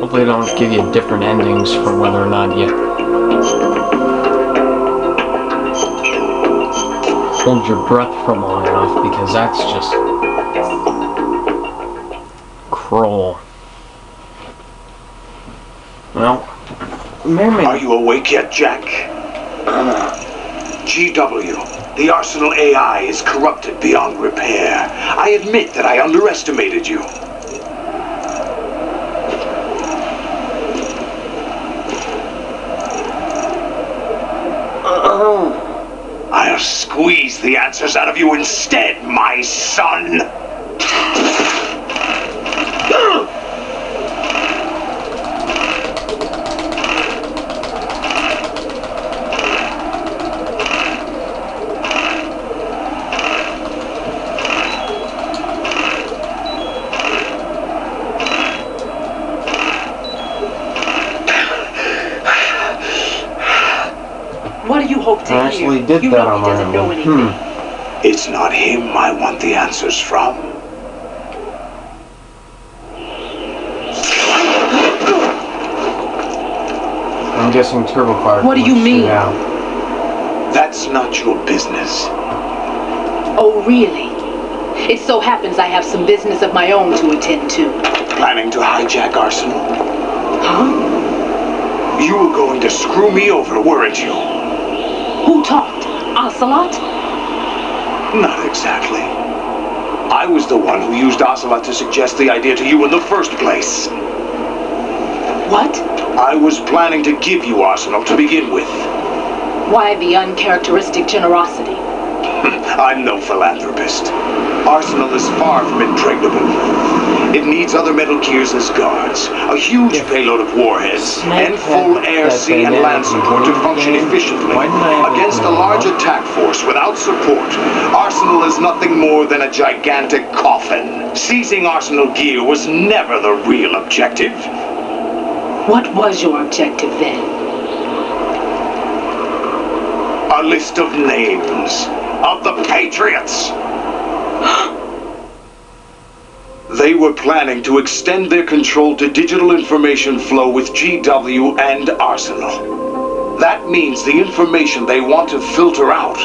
Hopefully they don't give you different endings for whether or not you hold your breath for long enough, because that's just cruel. Well, maybe. Are you awake yet, Jack? GW, the Arsenal AI is corrupted beyond repair. I admit that I underestimated you. I'll squeeze the answers out of you instead, my son! What do you hope to I actually hear? did You that know on he my doesn't know own. anything. It's not him I want the answers from. I'm guessing Turbo Fire. What do you mean? That's not your business. Oh, really? It so happens I have some business of my own to attend to. Planning to hijack Arsenal? Huh? You were going to screw me over, weren't you? Who talked? Ocelot? Not exactly. I was the one who used Ocelot to suggest the idea to you in the first place. What? I was planning to give you Arsenal to begin with. Why the uncharacteristic generosity? I'm no philanthropist. Arsenal is far from impregnable. It needs other Metal Gears as guards, a huge payload of warheads, and full air, sea, and land support to function efficiently. Against a large attack force without support, Arsenal is nothing more than a gigantic coffin. Seizing Arsenal gear was never the real objective. What was your objective then? A list of names of the Patriots. They were planning to extend their control to digital information flow with GW and Arsenal. That means the information they want to filter out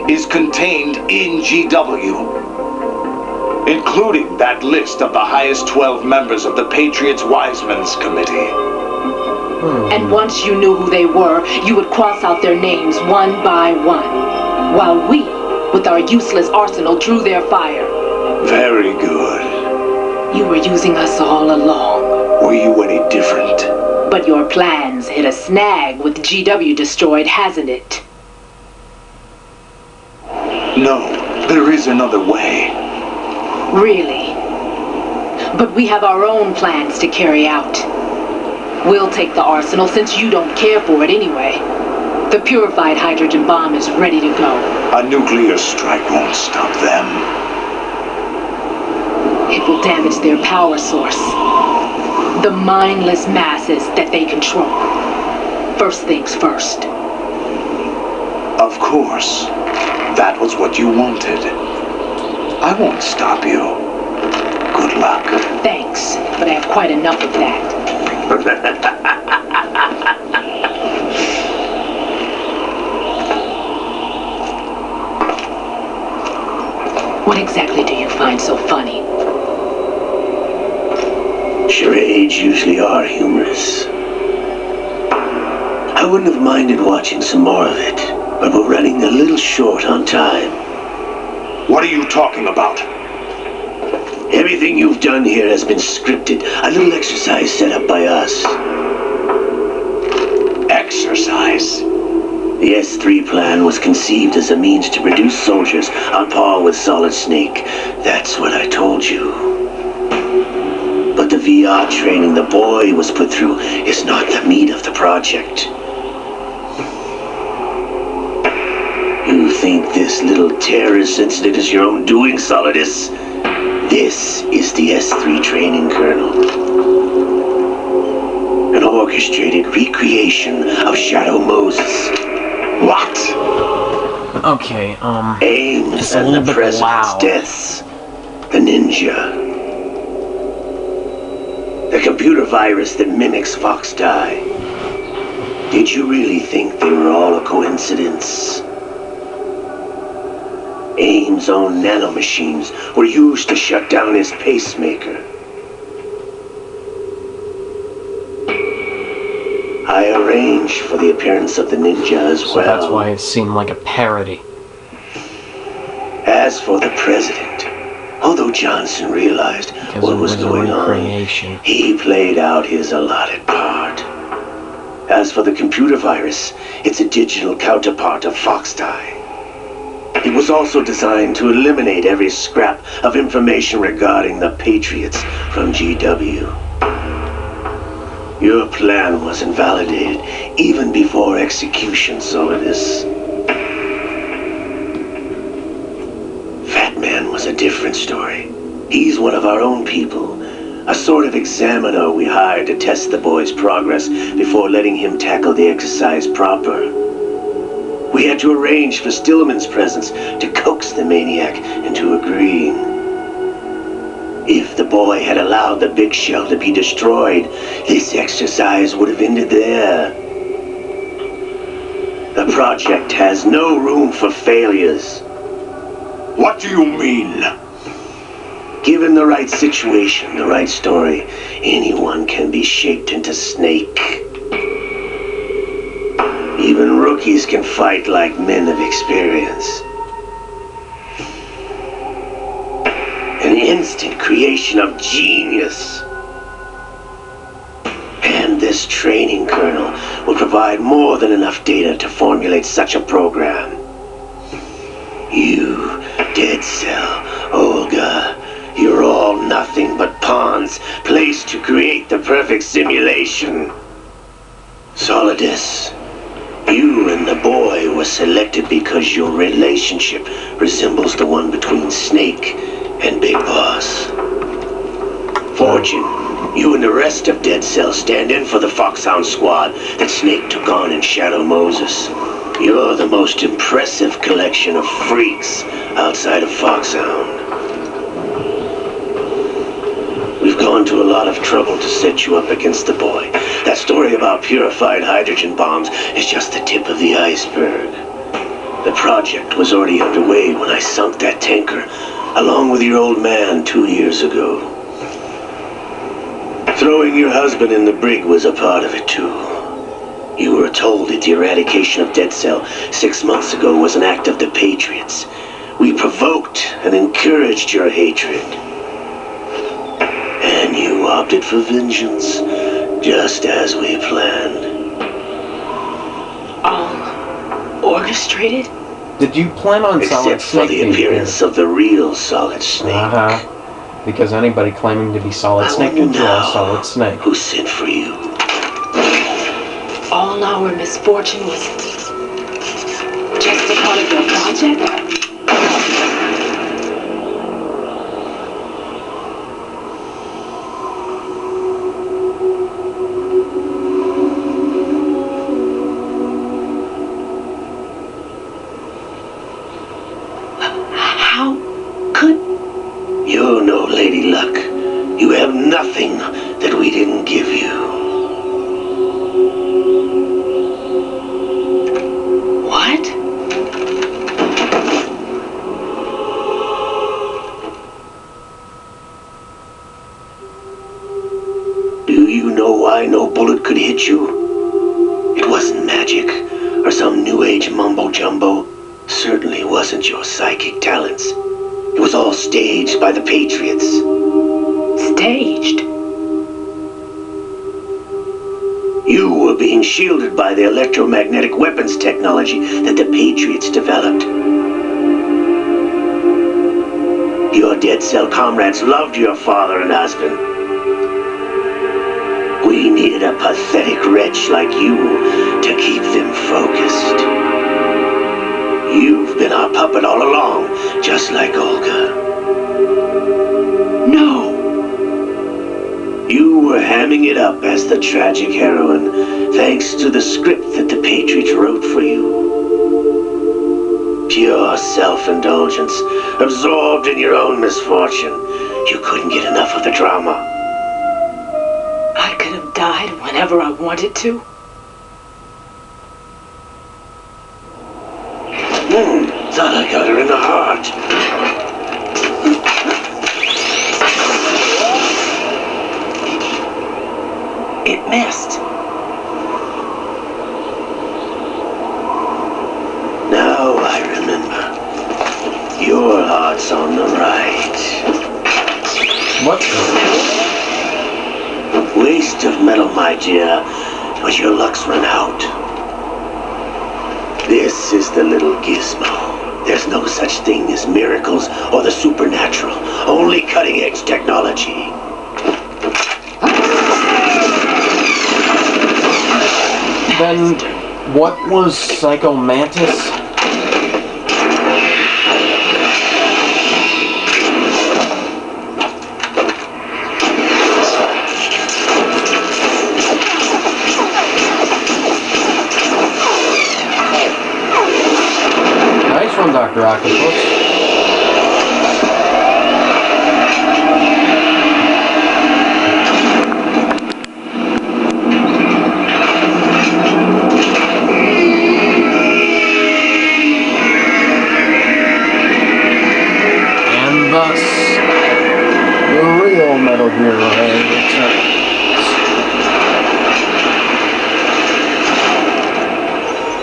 is contained in GW, including that list of the highest 12 members of the Patriots Wiseman's Committee. And once you knew who they were, you would cross out their names one by one, while we, with our useless arsenal, drew their fire. Very good. You were using us all along. Were you any different? But your plans hit a snag with GW destroyed, hasn't it? No, there is another way. Really? But we have our own plans to carry out. We'll take the arsenal since you don't care for it anyway. The purified hydrogen bomb is ready to go. A nuclear strike won't stop them. It will damage their power source. The mindless masses that they control. First things first. Of course. That was what you wanted. I won't stop you. Good luck. Thanks, but I have quite enough of that. What exactly do you find so funny? Charades usually are humorous. I wouldn't have minded watching some more of it, but we're running a little short on time. What are you talking about? Everything you've done here has been scripted. A little exercise set up by us. Exercise? The S3 plan was conceived as a means to produce soldiers on par with Solid Snake. That's what I told you. But the VR training the boy was put through is not the meat of the project. You think this little terrorist incident is your own doing, Solidus? This is the S3 training kernel. An orchestrated recreation of Shadow Moses. What? Okay, Aims it's a at little the bit president's loud. deaths. The ninja. The computer virus that mimics Fox-Die. Did you really think they were all a coincidence? AIM's own nanomachines were used to shut down his pacemaker. I arranged for the appearance of the ninja as So well. that's why it seemed like a parody. As for the president, although Johnson realized Because what it was was a going on, recreation. he played out his allotted part. As for the computer virus, it's a digital counterpart of Fox-Die. It was also designed to eliminate every scrap of information regarding the Patriots from GW. Your plan was invalidated even before execution, Solidus. Fat Man was a different story. He's one of our own people. A sort of examiner we hired to test the boy's progress before letting him tackle the exercise proper. We had to arrange for Stillman's presence to coax the maniac into agreeing. If the boy had allowed the big shell to be destroyed, this exercise would have ended there. The project has no room for failures. What do you mean? Given the right situation, the right story, anyone can be shaped into Snake. Even rookies can fight like men of experience. An instant creation of genius. And this training kernel will provide more than enough data to formulate such a program. You, Dead Cell, Olga, you're all nothing but pawns placed to create the perfect simulation. Solidus, you and the boy were selected because your relationship resembles the one between Snake and Big Boss. Fortune, you and the rest of Dead Cell stand in for the Foxhound squad that Snake took on in Shadow Moses. You're the most impressive collection of freaks outside of Foxhound. We've gone to a lot of trouble to set you up against the boy. That story about purified hydrogen bombs is just the tip of the iceberg. The project was already underway when I sunk that tanker, along with your old man 2 years ago. Throwing your husband in the brig was a part of it too. You were told that the eradication of Dead Cell 6 months ago was an act of the Patriots. We provoked and encouraged your hatred. And you opted for vengeance, just as we planned. All orchestrated? Did you plan on Solid Except for Snake the being appearance here? of the real Solid Snake. Because anybody claiming to be Solid I Snake want can to draw know Solid Snake. who sent for you. All our misfortune was just a part of your project? How could... You're no Lady Luck. You have nothing that we didn't give you. What? Do you know why no bullet could hit you? It wasn't magic, or some new age mumbo-jumbo. Certainly wasn't your psychic talents. It was all staged by the Patriots. Staged? You were being shielded by the electromagnetic weapons technology that the Patriots developed. Your Dead Cell comrades loved your father and husband. We needed a pathetic wretch like you to keep them focused. You've been our puppet all along, just like Olga. No. You were hamming it up as the tragic heroine, thanks to the script that the Patriots wrote for you. Pure self-indulgence, absorbed in your own misfortune. You couldn't get enough of the drama. decide whenever I wanted to? Thought I got her in the heart. It missed. Now I remember. Your heart's on the right. What? Waste of metal, my dear, but your luck's run out. This is the little gizmo. There's no such thing as miracles or the supernatural. Only cutting-edge technology. Then, what was Psycho Mantis? Nice one, Dr. Octopus. Thus, the real Metal Gear returns.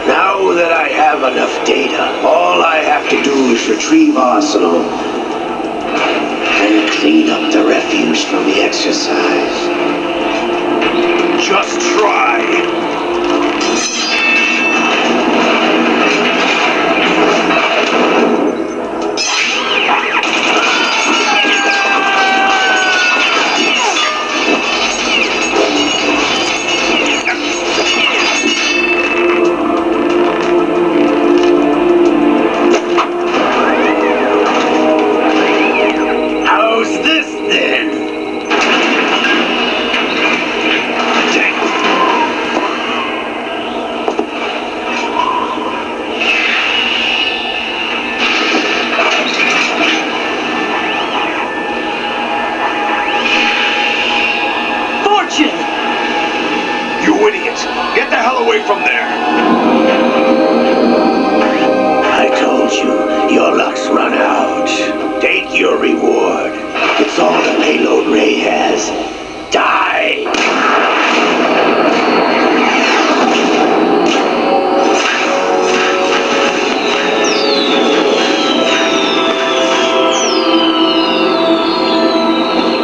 Now that I have enough data, all I have to do is retrieve Arsenal and clean up the refuse from the exercise. Just try. You idiot! Get the hell away from there! I told you, your luck's run out. Take your reward. It's all the payload Ray has. Die!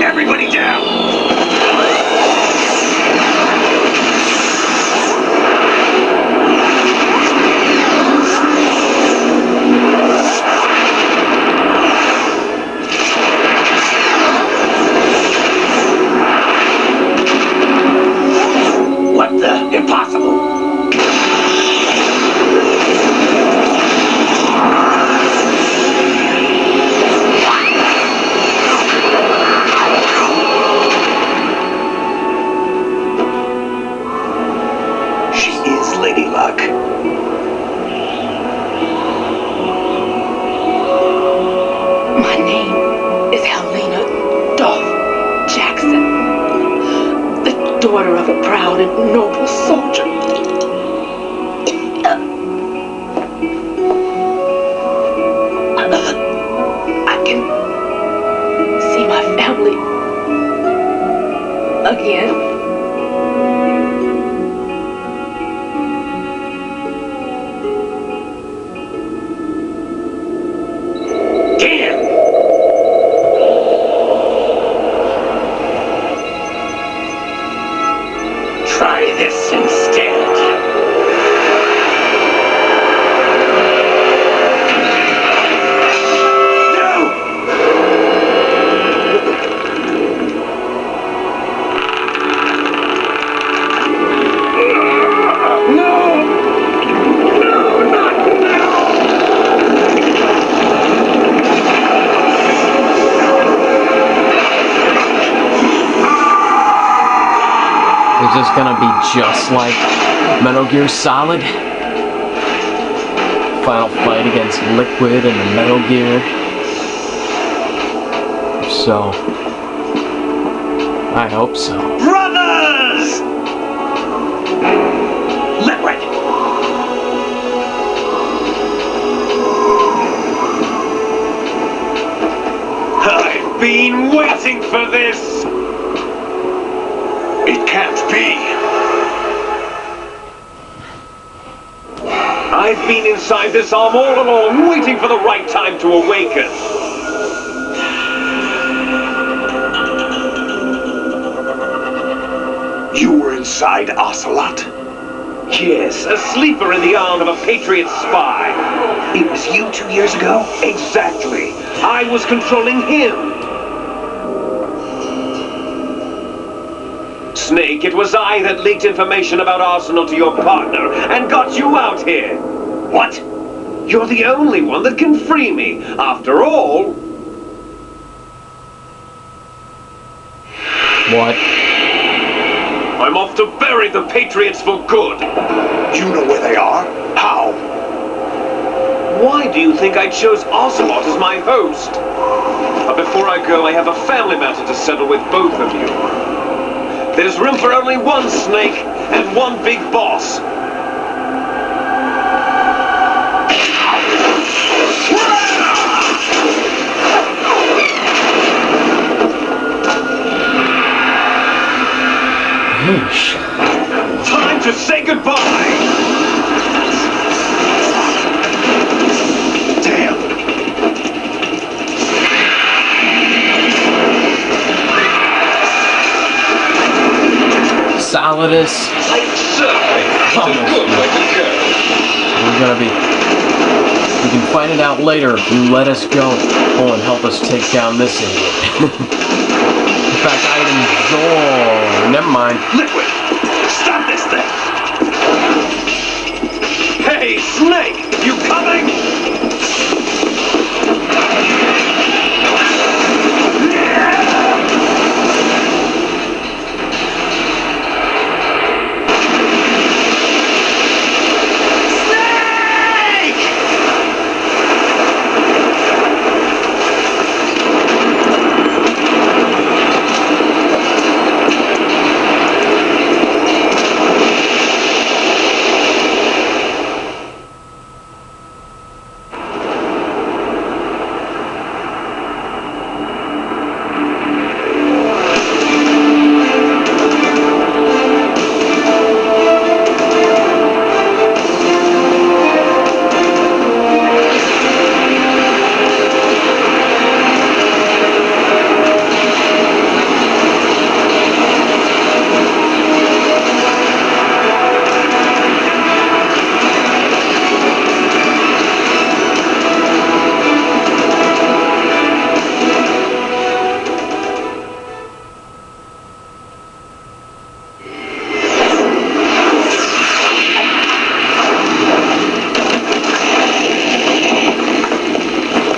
Everybody down! Lady Luck. My name is Helena Dolph Jackson, the daughter of a proud and noble soldier. I can see my family again. Try this instead. Is this gonna be just like Metal Gear Solid? Final fight against Liquid and the Metal Gear? If so, I hope so. Brothers! It can't be. I've been inside this arm all along, waiting for the right time to awaken. You were inside Ocelot? Yes, a sleeper in the arm of a Patriot spy. It was you 2 years ago? Exactly. I was controlling him. Snake, it was I that leaked information about Arsenal to your partner and got you out here. What? You're the only one that can free me. After all... What? I'm off to bury the Patriots for good. You know where they are? How? Why do you think I chose Ocelot as my host? But before I go, I have a family matter to settle with both of you. There's room for only one Snake and one big boss. Time to say goodbye! Damn. Solidus. We can find it out later if you let us go. Oh, and help us take down this idiot. In fact, I'd enjoy... Never mind. Liquid! Stop this thing! Hey, Snake! You coming?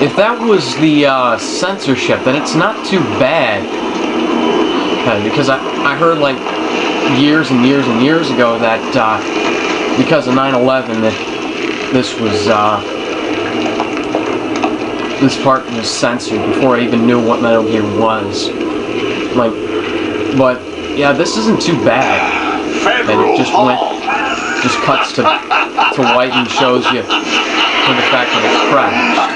If that was the censorship, then it's not too bad. Because I heard like years and years and years ago that because of 9/11 that this was this part was censored before I even knew what Metal Gear was. Like, but yeah, this isn't too bad. And it just cuts to white and shows you the fact that it's crashed.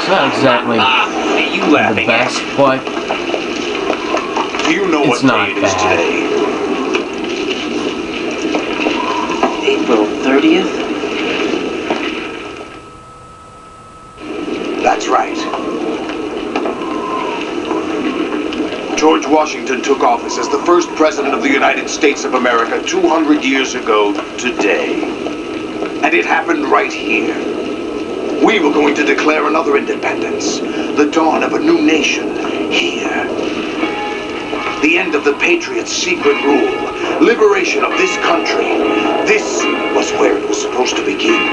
It's not exactly the best, but Do you know it's what not day it is bad. today? April 30th? That's right. George Washington took office as the first president of the United States of America 200 years ago today. And it happened right here. We were going to declare another independence, the dawn of a new nation here. The end of the Patriots' secret rule, liberation of this country. This was where it was supposed to begin.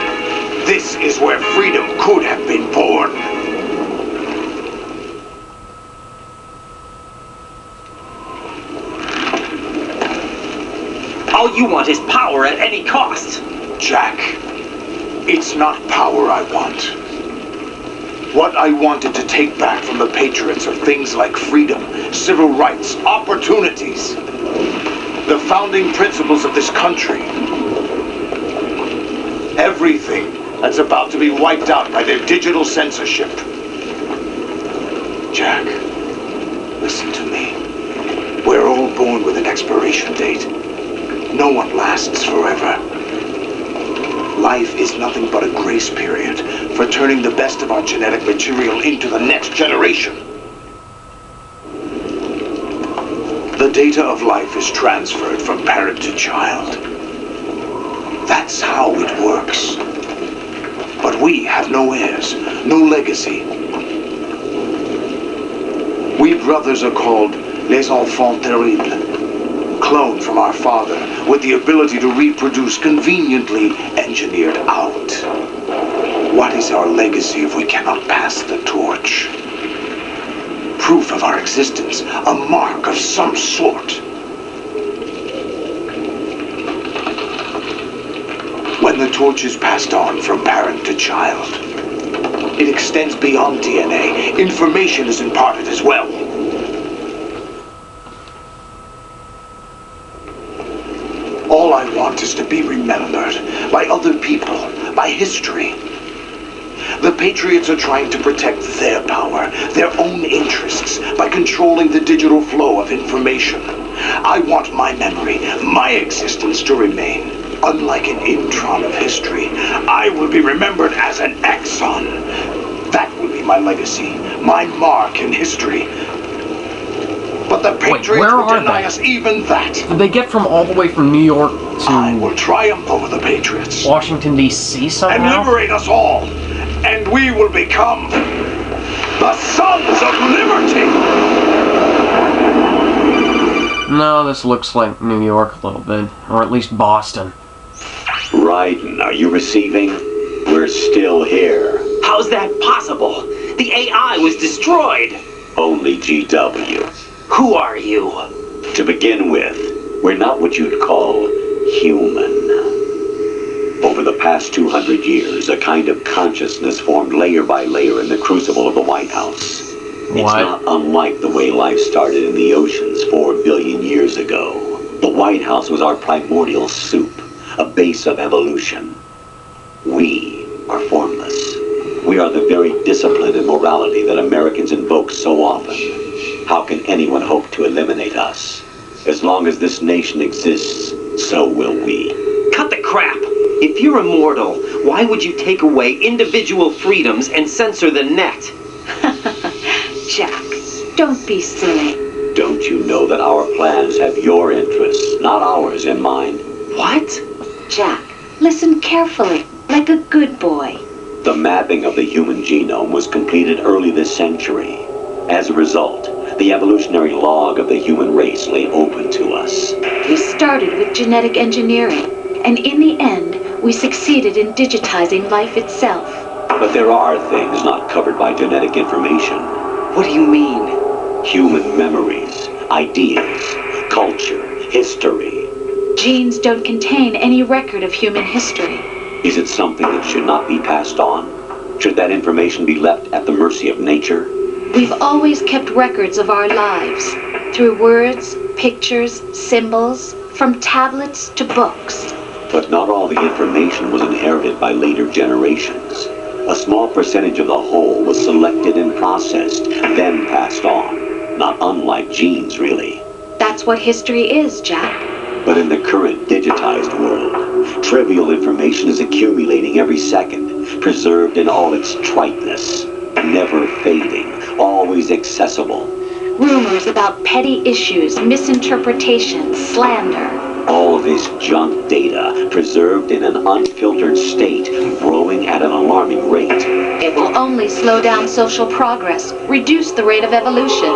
This is where freedom could have been born. All you want is power at any cost. Jack, it's not power I want. What I wanted to take back from the Patriots are things like freedom, civil rights, opportunities. The founding principles of this country. Everything that's about to be wiped out by their digital censorship. Jack, listen to me. We're all born with an expiration date. No one lasts forever. Life is nothing but a grace period for turning the best of our genetic material into the next generation. The data of life is transferred from parent to child. That's how it works. But we have no heirs, no legacy. We brothers are called les enfants terribles, cloned from our father with the ability to reproduce conveniently engineered out. What is our legacy if we cannot pass the torch? Proof of our existence, a mark of some sort. When the torch is passed on from parent to child, it extends beyond DNA. Information is imparted as well. All I want is to be remembered by other people, by history. The Patriots are trying to protect their power, their own interests, by controlling the digital flow of information. I want my memory, my existence to remain. Unlike an intron of history, I will be remembered as an axon. That will be my legacy, my mark in history. But the Patriots will deny us even that. Did they get from all the way from New York to I will triumph over the Patriots. Washington, D.C. somehow? And liberate us all. And we will become the Sons of Liberty. No, this looks like New York a little bit. Or at least Boston. Raiden, are you receiving? We're still here. How's that possible? The AI was destroyed. Only GW. Who are you? To begin with, we're not what you'd call human. Over the past 200 years, a kind of consciousness formed layer by layer in the crucible of the White House. It's not unlike the way life started in the oceans 4 billion years ago. The White House was our primordial soup, a base of evolution. We are formless. We are the very discipline and morality that Americans invoke so often. How can anyone hope to eliminate us? As long as this nation exists, so will we. Cut the crap! If you're immortal, why would you take away individual freedoms and censor the net? Jack, don't be silly. Don't you know that our plans have your interests, not ours, in mind? What? Jack, listen carefully, like a good boy. The mapping of the human genome was completed early this century. As a result, the evolutionary log of the human race lay open to us. We started with genetic engineering, and in the end, we succeeded in digitizing life itself. But there are things not covered by genetic information. What do you mean? Human memories, ideas, culture, history. Genes don't contain any record of human history. Is it something that should not be passed on? Should that information be left at the mercy of nature? We've always kept records of our lives, through words, pictures, symbols, from tablets to books. But not all the information was inherited by later generations. A small percentage of the whole was selected and processed, then passed on. Not unlike genes, really. That's what history is, Jack. But in the current digitized world, trivial information is accumulating every second, preserved in all its triteness, never fading, always accessible. Rumors about petty issues, misinterpretations, slander. All this junk data, preserved in an unfiltered state, growing at an alarming rate. It will only slow down social progress, reduce the rate of evolution.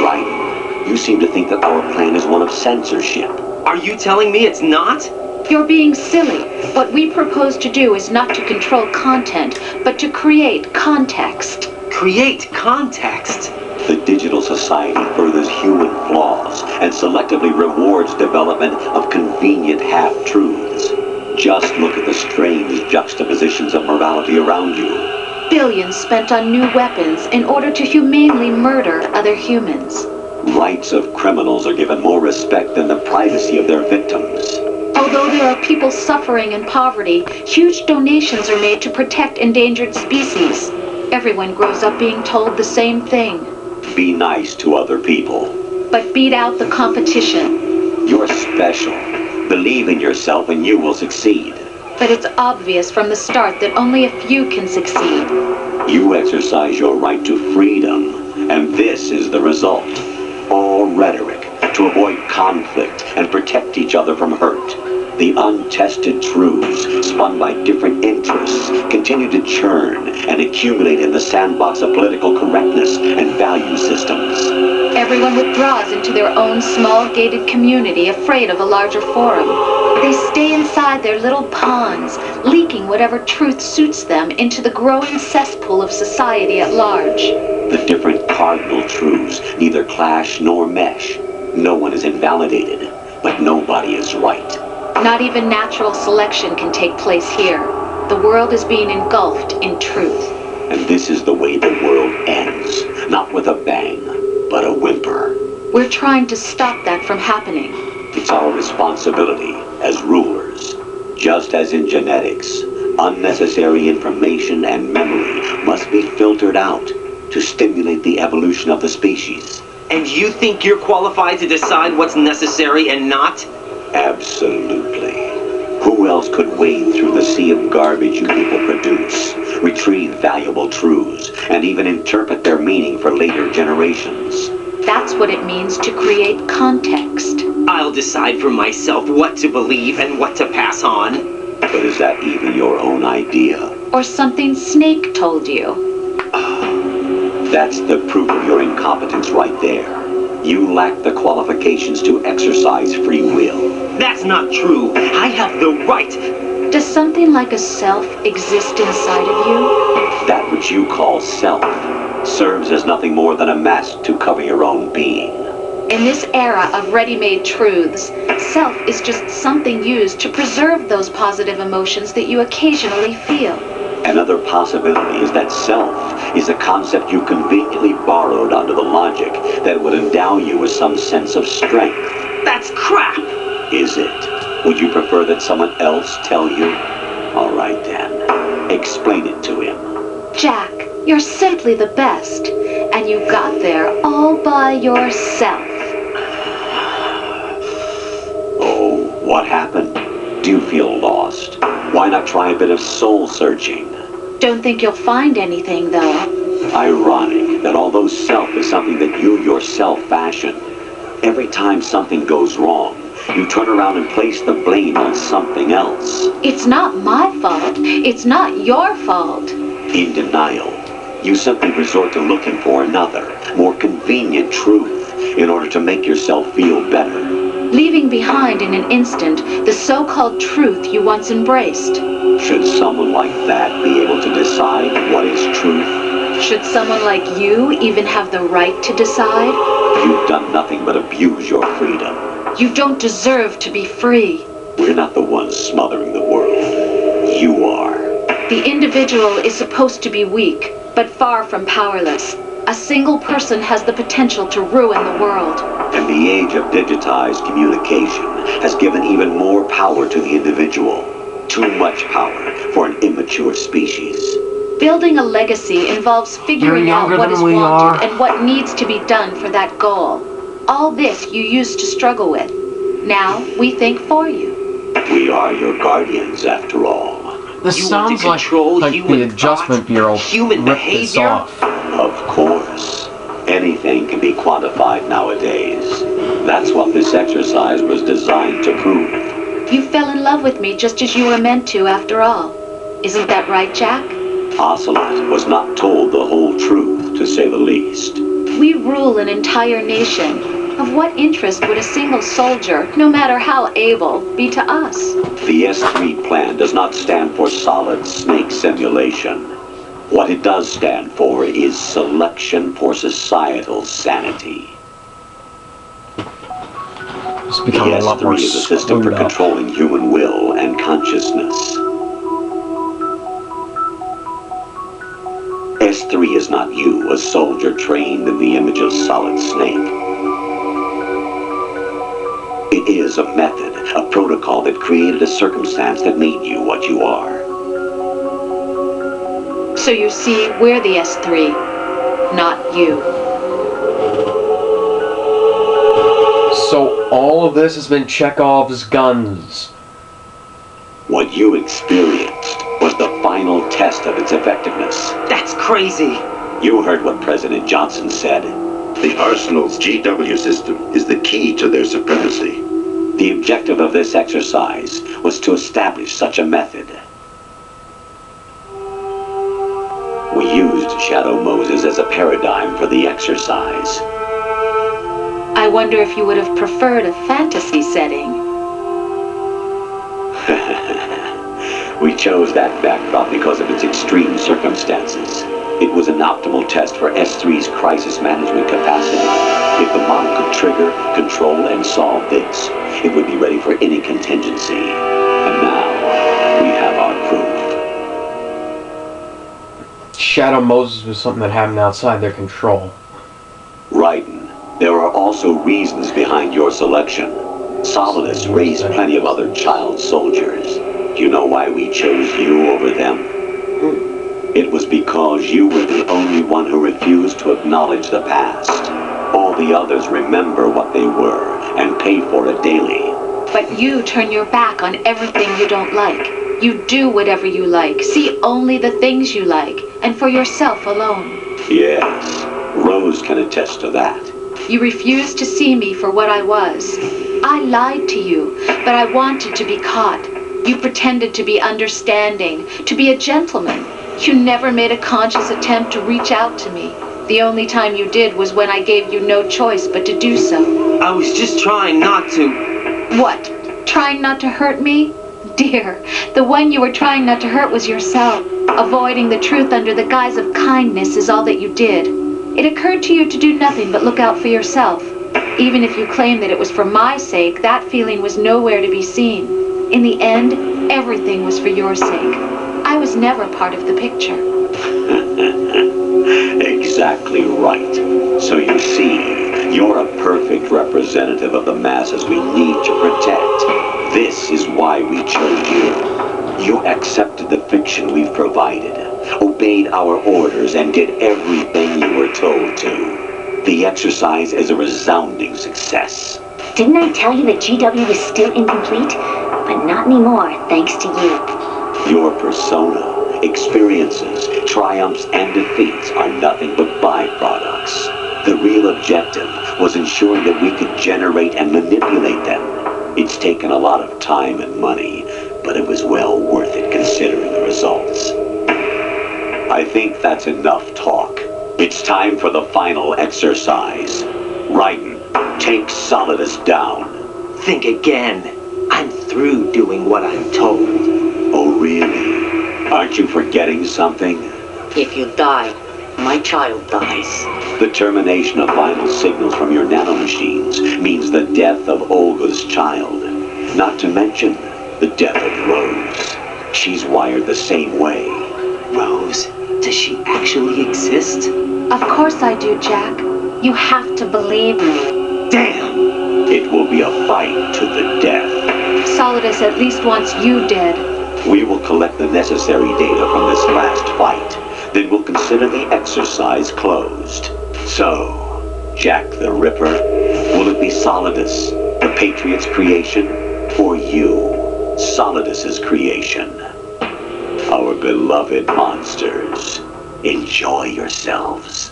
Right. You seem to think that our plan is one of censorship. Are you telling me it's not? You're being silly. What we propose to do is not to control content, but to create context. Create context? The digital society furthers human flaws and selectively rewards development of convenient half-truths. Just look at the strange juxtapositions of morality around you. Billions spent on new weapons in order to humanely murder other humans. Rights of criminals are given more respect than the privacy of their victims. Although there are people suffering in poverty, huge donations are made to protect endangered species. Everyone grows up being told the same thing. Be nice to other people. but beat out the competition. You're special. Believe in yourself and you will succeed. But it's obvious from the start that only a few can succeed. You exercise your right to freedom, and this is the result. All rhetoric to avoid conflict and protect each other from hurt. The untested truths, spun by different interests, continue to churn and accumulate in the sandbox of political correctness and value systems. Everyone withdraws into their own small gated community, afraid of a larger forum. They stay inside their little ponds, leaking whatever truth suits them into the growing cesspool of society at large. The different cardinal truths neither clash nor mesh. No one is invalidated, but nobody is right. Not even natural selection can take place here. The world is being engulfed in truth. And this is the way the world ends. Not with a bang, but a whimper. We're trying to stop that from happening. It's our responsibility as rulers. Just as in genetics, unnecessary information and memory must be filtered out to stimulate the evolution of the species. And you think you're qualified to decide what's necessary and not? Absolutely. Who else could wade through the sea of garbage you people produce, retrieve valuable truths, and even interpret their meaning for later generations? That's what it means to create context. I'll decide for myself what to believe and what to pass on. But is that even your own idea? Or something Snake told you. That's the proof of your incompetence right there. You lack the qualifications to exercise free will. That's not true. I have the right. Does something like a self exist inside of you? That which you call self serves as nothing more than a mask to cover your own being. In this era of ready-made truths, self is just something used to preserve those positive emotions that you occasionally feel. Another possibility is that self is a concept you conveniently borrowed under the logic that would endow you with some sense of strength. That's crap! Is it? Would you prefer that someone else tell you? All right then. Explain it to him. Jack, you're simply the best, and you got there all by yourself. Oh, what happened? Do you feel lost? Why not try a bit of soul searching? Don't think you'll find anything, though. Ironic that although self is something that you yourself fashioned, every time something goes wrong, you turn around and place the blame on something else. It's not my fault. It's not your fault. In denial, you simply resort to looking for another, more convenient truth in order to make yourself feel better. Leaving behind in an instant the so-called truth you once embraced. Should someone like that be able to decide what is truth? Should someone like you even have the right to decide? You've done nothing but abuse your freedom. You don't deserve to be free. We're not the ones smothering the world. You are. The individual is supposed to be weak, but far from powerless. A single person has the potential to ruin the world. And the age of digitized communication has given even more power to the individual. Too much power for an immature species. Building a legacy involves figuring out what is wanted and what needs to be done for that goal. All this you used to struggle with. Now we think for you. We are your guardians, after all. This You want to sounds like control the human Adjustment thought, Bureau human ripped this behavior? off. Of course. Anything can be quantified nowadays. That's what this exercise was designed to prove. You fell in love with me just as you were meant to, after all. Isn't that right, Jack? Ocelot was not told the whole truth, to say the least. We rule an entire nation. Of what interest would a single soldier, no matter how able, be to us? The S3 plan does not stand for solid snake simulation. What it does stand for is selection for societal sanity. It's becoming a lot more S3 is a system for screwed up. controlling human will and consciousness. S3 is not you, a soldier trained in the image of Solid Snake. It is a method, a protocol that created a circumstance that made you what you are. So you see, we're the S3, not you. All of this has been Chekhov's guns. What you experienced was the final test of its effectiveness. That's crazy. You heard what President Johnson said. The Arsenal's GW system is the key to their supremacy. The objective of this exercise was to establish such a method. We used Shadow Moses as a paradigm for the exercise. I wonder if you would have preferred a fantasy setting. We chose that backdrop because of its extreme circumstances. It was an optimal test for S3's crisis management capacity. If the model could trigger, control, and solve this, it would be ready for any contingency. And now, we have our proof. Shadow Moses was something that happened outside their control. Raiden, there are also reasons behind your selection. Solidus raised plenty of other child soldiers. Do you know why we chose you over them? It was because you were the only one who refused to acknowledge the past. All the others remember what they were and pay for it daily. But you turn your back on everything you don't like. You do whatever you like, see only the things you like, and for yourself alone. Yes, Rose can attest to that. You refused to see me for what I was. I lied to you, but I wanted to be caught. You pretended to be understanding, to be a gentleman. You never made a conscious attempt to reach out to me. The only time you did was when I gave you no choice but to do so. I was just trying not to. What? Trying not to hurt me? Dear, the one you were trying not to hurt was yourself. Avoiding the truth under the guise of kindness is all that you did. It occurred to you to do nothing but look out for yourself. Even if you claim that it was for my sake, that feeling was nowhere to be seen. In the end, everything was for your sake. I was never part of the picture. Exactly right. So you see, you're a perfect representative of the masses we need to protect. This is why we chose you. You accepted the fiction we've provided, obeyed our orders, and did everything you were told to. The exercise is a resounding success. Didn't I tell you that GW was still incomplete? But not anymore, thanks to you. Your persona, experiences, triumphs, and defeats are nothing but byproducts. The real objective was ensuring that we could generate and manipulate them. It's taken a lot of time and money, but it was well worth it considering the results. I think that's enough talk. It's time for the final exercise. Raiden, take Solidus down. Think again. I'm through doing what I'm told. Oh, really? Aren't you forgetting something? If you die, my child dies. The termination of vital signals from your nanomachines means the death of Olga's child. Not to mention the death of Rose. She's wired the same way. Rose, does she actually exist? Of course I do, Jack. You have to believe me. Damn! It will be a fight to the death. Solidus at least wants you dead. We will collect the necessary data from this last fight. Then we'll consider the exercise closed. So, Jack the Ripper, will it be Solidus, the Patriot's creation, or you, Solidus's creation? Our beloved monsters, enjoy yourselves.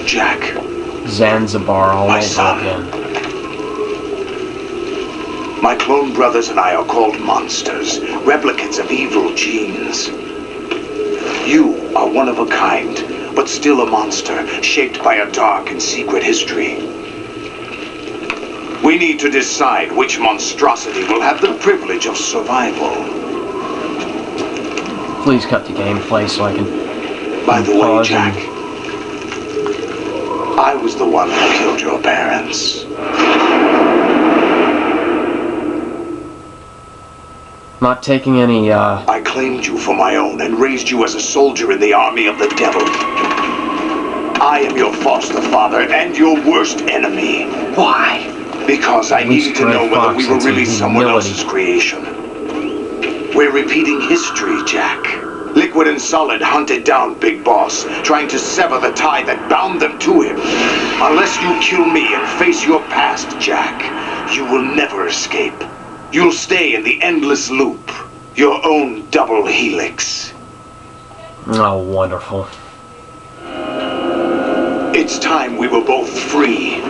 Jack. Zanzibar all My over son. again. My clone brothers and I are called monsters, replicants of evil genes. You are one of a kind, but still a monster, shaped by a dark and secret history. We need to decide which monstrosity will have the privilege of survival. Please cut the gameplay so I can. By the way, pause Jack, I was the one who killed your parents. Not taking any, I claimed you for my own and raised you as a soldier in the army of the devil. I am your foster father and your worst enemy. Why? Because I needed to know whether we were really someone else's creation. We're repeating history, Jack. Liquid and Solid hunted down Big Boss, trying to sever the tie that bound them to him. Unless you kill me and face your past, Jack, you will never escape. You'll stay in the endless loop, your own double helix. Oh, wonderful. It's time we were both free.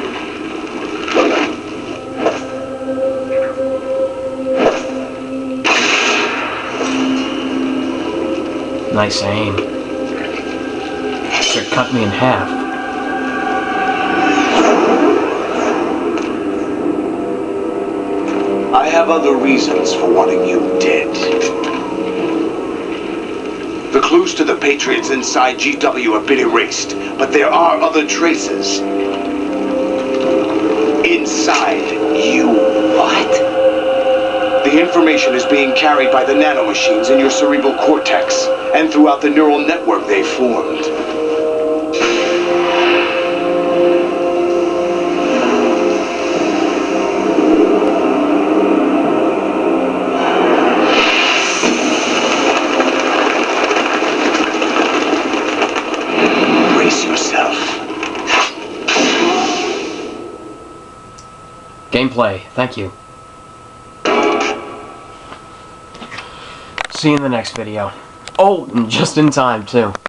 Nice aim. Should cut me in half. I have other reasons for wanting you dead. The clues to the Patriots inside GW have been erased, but there are other traces. Inside you. What? The information is being carried by the nanomachines in your cerebral cortex, and throughout the neural network they formed. Brace yourself. Gameplay, thank you. See you in the next video. Oh, and just in time, too.